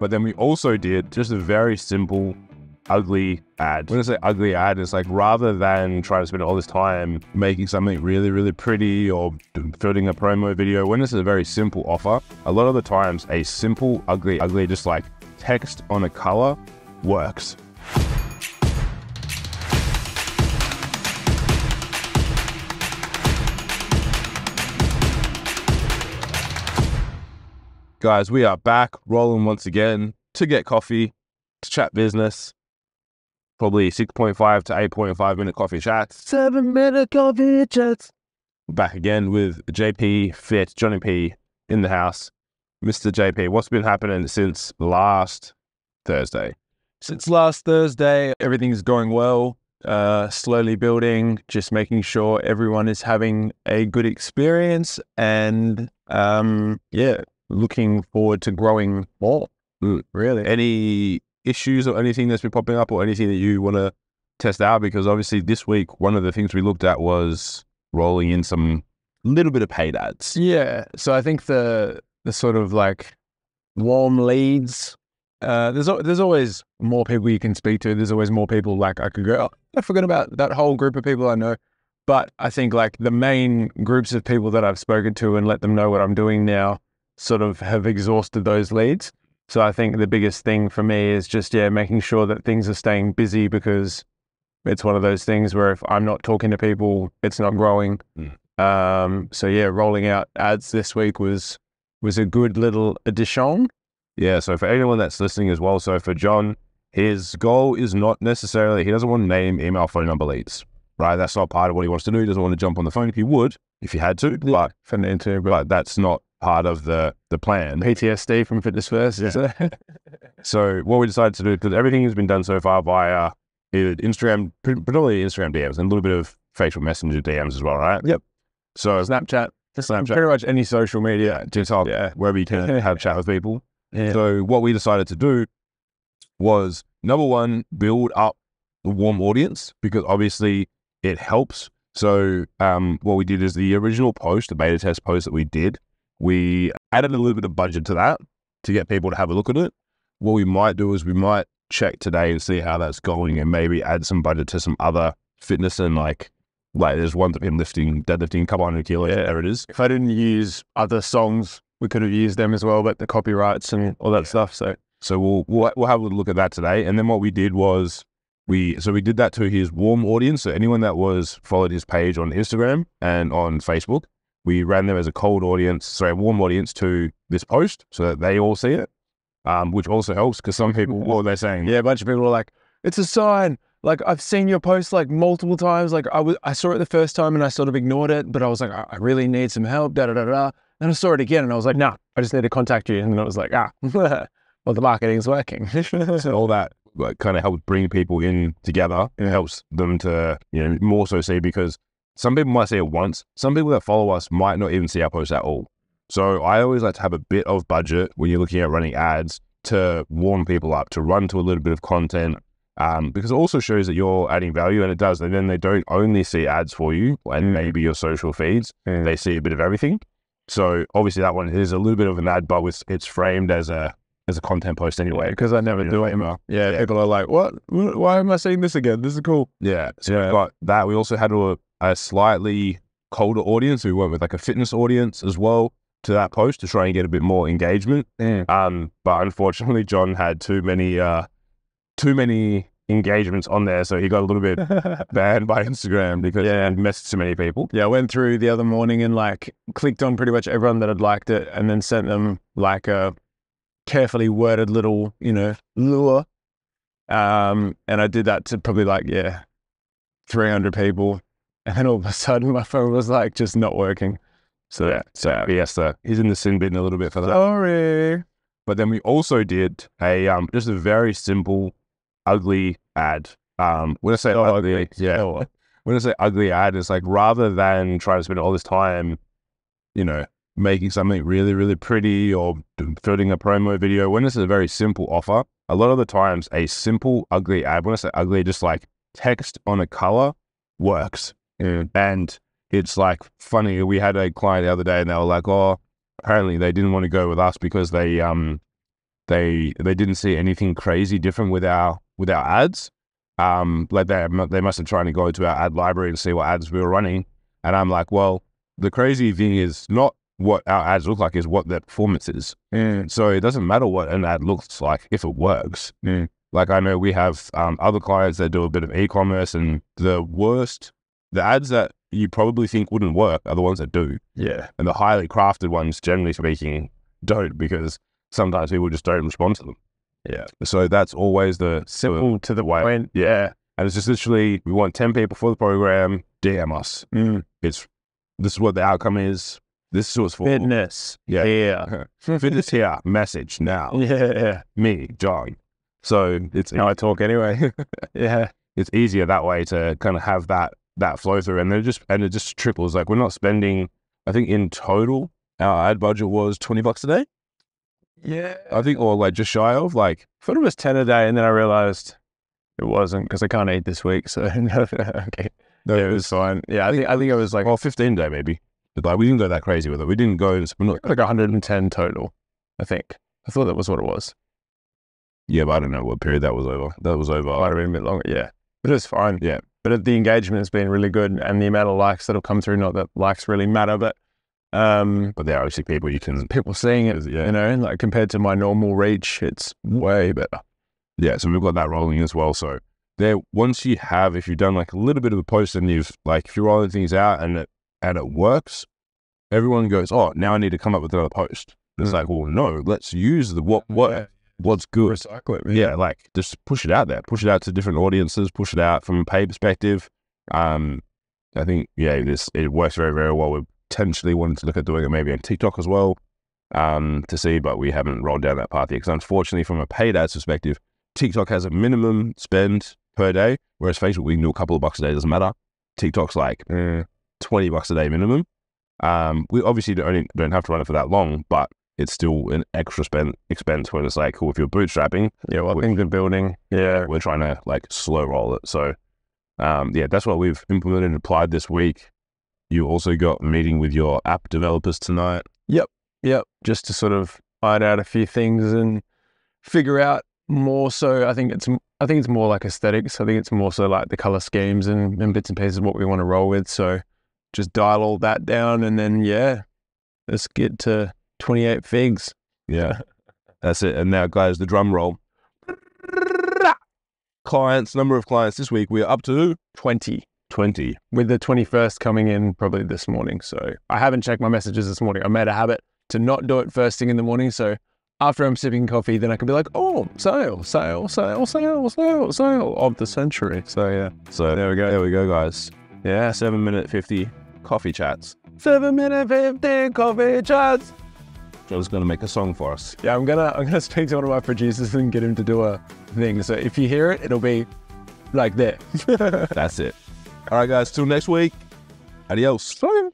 But then we also did just a very simple, ugly ad. When I say ugly ad, it's like rather than trying to spend all this time making something really, really pretty or building a promo video, when it's a very simple offer, a lot of the times a simple, ugly, just like text on a color works. Guys, we are back rolling once again to get coffee, to chat business. Probably 6.5 to 8.5 minute coffee chats. 7-minute coffee chats. We're back again with JP Fit, Johnny P in the house. Mr. JP, what's been happening since last Thursday? Since last Thursday, everything's going well. Slowly building, just making sure everyone is having a good experience and looking forward to growing more, really. Any issues or anything that's been popping up or anything that you want to test out? Because obviously this week, one of the things we looked at was rolling in some little bit of paid ads. Yeah. So I think the sort of like warm leads, there's always more people you can speak to. There's always more people like I could go, oh, I forgot about that whole group of people I know. But I think like the main groups of people that I've spoken to and let them know what I'm doing now sort of have exhausted those leads. So I think the biggest thing for me is just, making sure that things are staying busy, because it's one of those things where if I'm not talking to people, it's not growing. Rolling out ads this week was a good little addition. Yeah, so for anyone that's listening as well, so for John, his goal is not necessarily, he doesn't want to name, email, phone number leads, right? That's not part of what he wants to do. He doesn't want to jump on the phone. If he would, if he had to, but that's not part of the plan. PTSD from Fitness First. Yeah. So what we decided to do, because everything has been done so far via Instagram, predominantly Instagram DMs and a little bit of facial messenger DMs as well, right? Yep. So Snapchat, pretty much any social media, TikTok, wherever you can have chat with people. Yeah. So what we decided to do was, number one, build up the warm audience, because obviously it helps. So what we did is the original post, the beta test post that we did, we added a little bit of budget to that to get people to have a look at it. What we might do is we might check today and see how that's going and maybe add some budget to some other fitness and like there's one of him deadlifting a couple hundred kilos. Yeah, there it is. If I didn't use other songs, we could have used them as well, but the copyrights and all that stuff. So we'll have a look at that today. And then what we did was we did that to his warm audience. So anyone that followed his page on Instagram and on Facebook, we ran them as a warm audience to this post so that they all see it, which also helps because some people, what are they saying? Yeah, a bunch of people are like, it's a sign. Like, I've seen your post like multiple times. Like, I saw it the first time and I sort of ignored it, but I was like, I really need some help, Then I saw it again and I was like, nah, I just need to contact you. And then I was like, well, the marketing's working. So all that kind of helps bring people in together. It helps them to, more so see, because some people might see it once. Some people that follow us might not even see our posts at all. So I always like to have a bit of budget when you're looking at running ads to warm people up, to run to a little bit of content, because it also shows that you're adding value, and it does. And then they don't only see ads for you and maybe your social feeds. They see a bit of everything. So obviously that one is a little bit of an ad, but it's framed as a content post anyway. Because I never do it. Yeah, people are like, what? Why am I seeing this again? This is cool. Yeah. So we've got that. We also had a slightly colder audience. We went with like a fitness audience as well to that post to try and get a bit more engagement. But unfortunately, John had too many engagements on there, so he got a little bit banned by Instagram because he messaged too many people. Yeah, I went through the other morning and like clicked on pretty much everyone that had liked it, and then sent them like a carefully worded little, lure. And I did that to probably 300 people. And then all of a sudden my phone was like just not working. So he's in the sin bin a little bit for that. Sorry. But then we also did just a very simple, ugly ad. When I say ugly, when I say ugly ad, it's like rather than trying to spend all this time, making something really, really pretty or building a promo video, when it's a very simple offer, a lot of the times a simple, ugly ad, when I say ugly, just like text on a color works. And it's like funny. We had a client the other day and they were like, oh, apparently they didn't want to go with us because they they didn't see anything crazy different with our ads. Like they must have tried to go to our ad library and see what ads we were running. And I'm like, well, the crazy thing is not what our ads look like, is what their performance is. So it doesn't matter what an ad looks like if it works. Like I know we have other clients that do a bit of e-commerce, and the ads that you probably think wouldn't work are the ones that do. Yeah. And the highly crafted ones, generally speaking, don't, because sometimes people just don't respond to them. Yeah. So that's always the Simple to the point. Yeah. And it's just literally, we want 10 people for the program, DM us. This is what the outcome is. This is what's for. Fitness. Yeah. Fitness here. Message now. Yeah. Me, John. So it's how I talk anyway. Yeah. It's easier that way to kind of have that flow through, and it just triples. Like we're not spending, I think in total, our ad budget was $20 a day. Yeah. I think, or like just shy of, like. I thought it was 10 a day, and then I realized it wasn't, because I can't eat this week. So okay. No, it was fine. Yeah, I think it was like 15 a day maybe. But like we didn't go that crazy with it. We didn't go like 110 total, I think. I thought that was what it was. Yeah, but I don't know what period that was over. That was over. Might have been a bit longer, yeah. But it's fine. Yeah. But the engagement has been really good, and the amount of likes that'll come through, not that likes really matter, but there are obviously people seeing it, yeah. You know, like compared to my normal reach, it's way better. Yeah, so we've got that rolling as well. So there, once if you've done like a little bit of a post, and if you're rolling things out and it works, everyone goes, oh, now I need to come up with another post. It's like, well, no, let's use what's good. Recycle it. Yeah, like just push it out there. Push it out to different audiences. Push it out from a pay perspective. I think, it works very, very well. We potentially wanted to look at doing it maybe on TikTok as well to see, but we haven't rolled down that path yet, because unfortunately from a paid ads perspective, TikTok has a minimum spend per day, whereas Facebook, we can do a couple of bucks a day, doesn't matter. TikTok's like $20 a day minimum. We obviously don't have to run it for that long, but it's still an extra expense when it's like, cool, if you're bootstrapping. Yeah, well, things are building. Yeah. We're trying to like slow roll it. So that's what we've implemented and applied this week. You also got a meeting with your app developers tonight. Yep. Just to sort of iron out a few things and figure out more. So I think it's more like aesthetics. I think it's more so like the color schemes and bits and pieces what we want to roll with. So just dial all that down, and then let's get to 28 figs. Yeah, that's it. And now, guys, the drum roll. Number of clients this week, we're up to 20. 20. With the 21st coming in probably this morning. So I haven't checked my messages this morning. I made a habit to not do it first thing in the morning. So after I'm sipping coffee, then I can be like, oh, sale of the century. So yeah. So there we go, guys. Yeah, 7-minute 50 coffee chats. 7-minute 50 coffee chats. Joe's gonna make a song for us. Yeah, I'm gonna speak to one of my producers and get him to do a thing. So if you hear it, it'll be like there. That's it. All right, guys. Till next week. Adios. Bye.